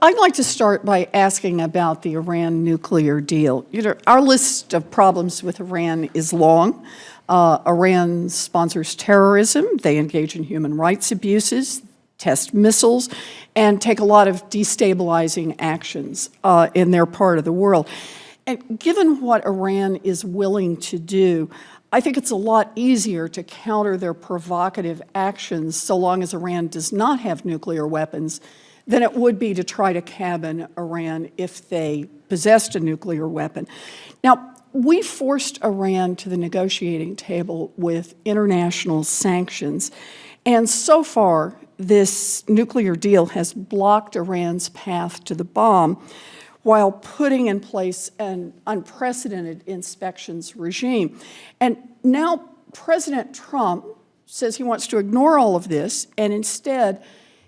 I'd like to start by asking about the Iran nuclear deal. Our list of problems with Iran is long. Iran sponsors terrorism, they engage in human rights abuses, test missiles, and take a lot of destabilizing actions in their part of the world. And given what Iran is willing to do, I think it's a lot easier to counter their provocative actions so long as Iran does not have nuclear weapons than it would be to try to cabin Iran if they possessed a nuclear weapon. Now, we forced Iran to the negotiating table with international sanctions, and so far, this nuclear deal has blocked Iran's path to the bomb while putting in place an unprecedented inspections regime. And now President Trump says he wants to ignore all of this, and instead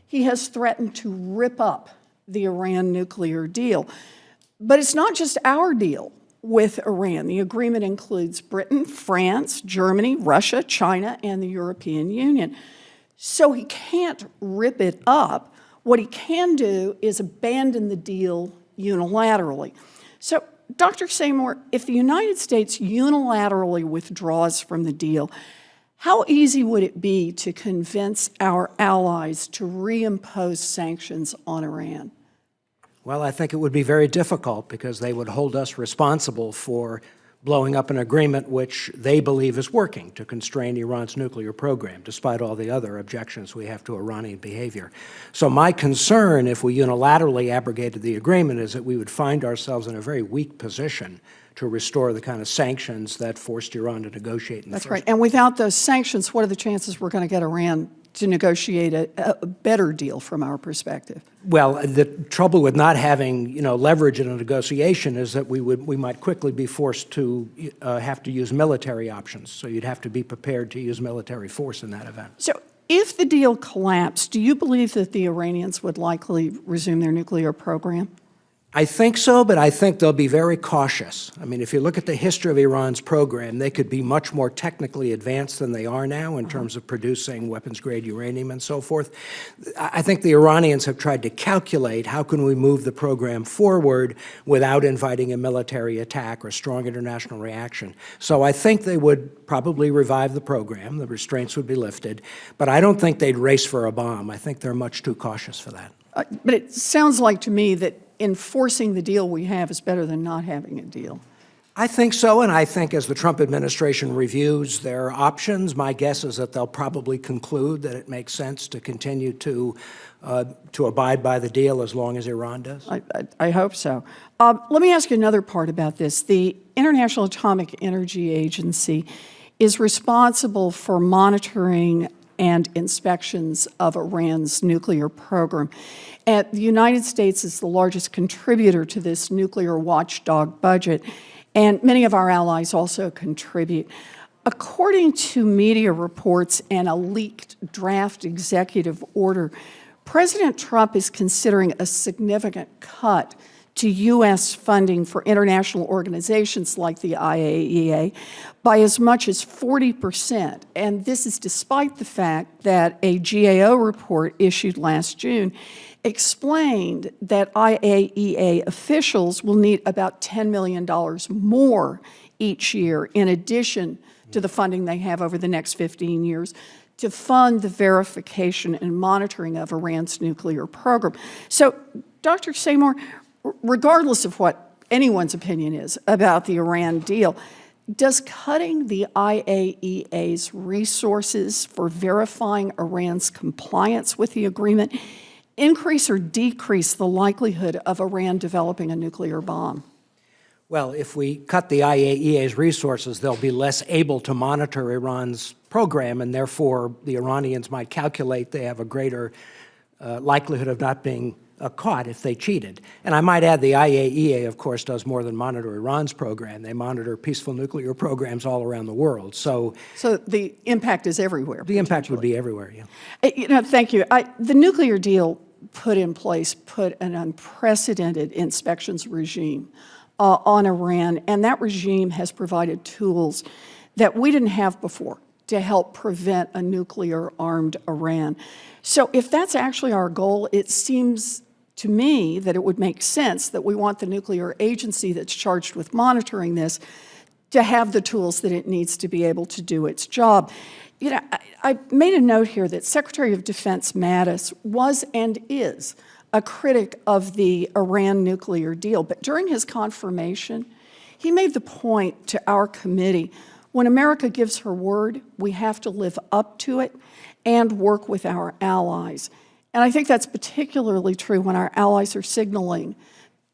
he has threatened to rip up the Iran nuclear deal. But it's not just our deal with Iran. The agreement includes Britain, France, Germany, Russia, China, and the European Union. So he can't rip it up. What he can do is abandon the deal unilaterally. So, Dr. Seymour, if the United States unilaterally withdraws from the deal, how easy would it be to convince our allies to reimpose sanctions on Iran? Well, I think it would be very difficult because they would hold us responsible for blowing up an agreement which they believe is working to constrain Iran's nuclear program, despite all the other objections we have to Iranian behavior. So my concern, if we unilaterally abrogated the agreement, is that we would find ourselves in a very weak position to restore the kind of sanctions that forced Iran to negotiate in the first place. That's right. And without those sanctions, what are the chances we're going to get Iran to negotiate a better deal from our perspective? Well, the trouble with not having, leverage in a negotiation is that we might quickly be forced to have to use military options. So you'd have to be prepared to use military force in that event. So if the deal collapsed, do you believe that the Iranians would likely resume their nuclear program? I think so, but I think they'll be very cautious. I mean, if you look at the history of Iran's program, they could be much more technically advanced than they are now in terms of producing weapons-grade uranium and so forth. I think the Iranians have tried to calculate how can we move the program forward without inviting a military attack or strong international reaction. So I think they would probably revive the program. The restraints would be lifted. But I don't think they'd race for a bomb. I think they're much too cautious for that. But it sounds like to me that enforcing the deal we have is better than not having a deal. I think so, and I think as the Trump administration reviews their options, my guess is that they'll probably conclude that it makes sense to continue to abide by the deal as long as Iran does. I hope so. Let me ask you another part about this. The International Atomic Energy Agency is responsible for monitoring and inspections of Iran's nuclear program. And the United States is the largest contributor to this nuclear watchdog budget, and many of our allies also contribute. According to media reports and a leaked draft executive order, President Trump is considering a significant cut to U.S. funding for international organizations like the IAEA by as much as 40%. And this is despite the fact that a GAO report issued last June explained that IAEA officials will need about $10 million more each year in addition to the funding they have over the next 15 years to fund the verification and monitoring of Iran's nuclear program. So, Dr. Seymour, regardless of what anyone's opinion is about the Iran deal, does cutting the IAEA's resources for verifying Iran's compliance with the agreement increase or decrease the likelihood of Iran developing a nuclear bomb? Well, if we cut the IAEA's resources, they'll be less able to monitor Iran's program, and therefore the Iranians might calculate they have a greater likelihood of not being caught if they cheated. And I might add the IAEA, of course, does more than monitor Iran's program. They monitor peaceful nuclear programs all around the world. So the impact is everywhere. The impact would be everywhere, yeah. Thank you. The nuclear deal put an unprecedented inspections regime on Iran, and that regime has provided tools that we didn't have before to help prevent a nuclear-armed Iran. So if that's actually our goal, it seems to me that it would make sense that we want the nuclear agency that's charged with monitoring this to have the tools that it needs to be able to do its job. You know, I made a note here that Secretary of Defense Mattis was and is a critic of the Iran nuclear deal, but during his confirmation, he made the point to our committee, when America gives her word, we have to live up to it and work with our allies. And I think that's particularly true when our allies are signaling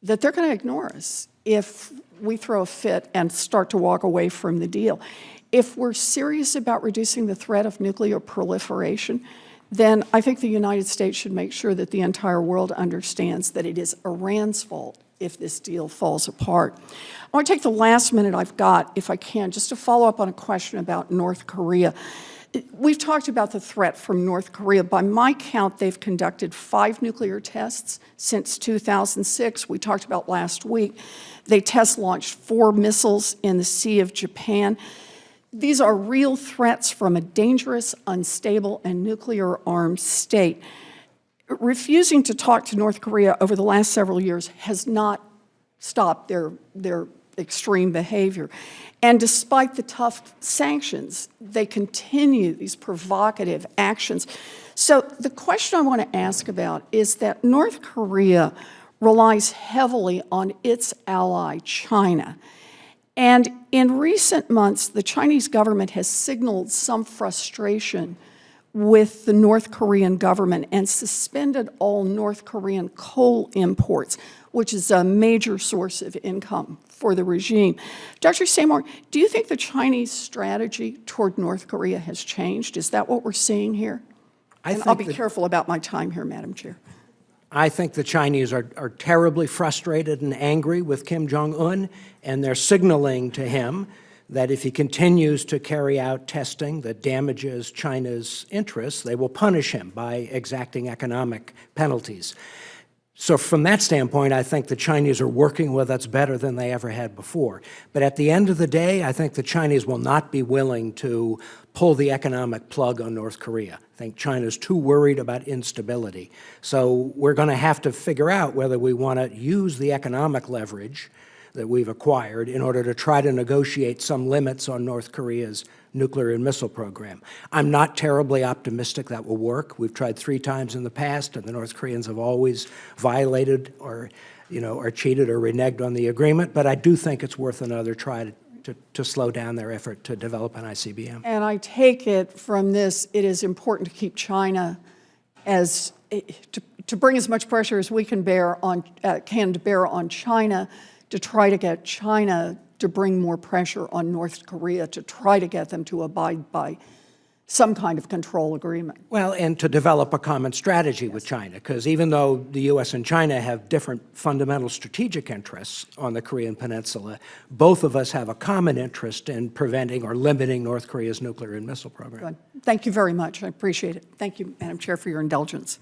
that they're going to ignore us if we throw a fit and start to walk away from the deal. If we're serious about reducing the threat of nuclear proliferation, then I think the United States should make sure that the entire world understands that it is Iran's fault if this deal falls apart. I want to take the last minute I've got, if I can, just to follow up on a question about North Korea. We've talked about the threat from North Korea. By my count, they've conducted 5 nuclear tests since 2006. We talked about last week. They test-launched 4 missiles in the Sea of Japan. These are real threats from a dangerous, unstable, and nuclear-armed state. Refusing to talk to North Korea over the last several years has not stopped their extreme behavior. And despite the tough sanctions, they continue these provocative actions. So the question I want to ask about is that North Korea relies heavily on its ally, China. And in recent months, the Chinese government has signaled some frustration with the North Korean government and suspended all North Korean coal imports, which is a major source of income for the regime. Dr. Seymour, do you think the Chinese strategy toward North Korea has changed? Is that what we're seeing here? I'll be careful about my time here, Madam Chair. I think the Chinese are terribly frustrated and angry with Kim Jong-un, and they're signaling to him that if he continues to carry out testing that damages China's interests, they will punish him by exacting economic penalties. So from that standpoint, I think the Chinese are working with us better than they ever had before. But at the end of the day, I think the Chinese will not be willing to pull the economic plug on North Korea. I think China's too worried about instability. So we're going to have to figure out whether we want to use the economic leverage that we've acquired in order to try to negotiate some limits on North Korea's nuclear and missile program. I'm not terribly optimistic that will work. We've tried 3 times in the past, and the North Koreans have always violated or cheated or reneged on the agreement, but I do think it's worth another try to slow down their effort to develop an ICBM. And I take it from this, it is important to keep China to bring as much pressure as we can bear on China to try to get China to bring more pressure on North Korea to try to get them to abide by some kind of control agreement. Well, and to develop a common strategy with China, because even though the U.S. and China have different fundamental strategic interests on the Korean Peninsula, both of us have a common interest in preventing or limiting North Korea's nuclear and missile program. Good. Thank you very much. I appreciate it. Thank you, Madam Chair, for your indulgence.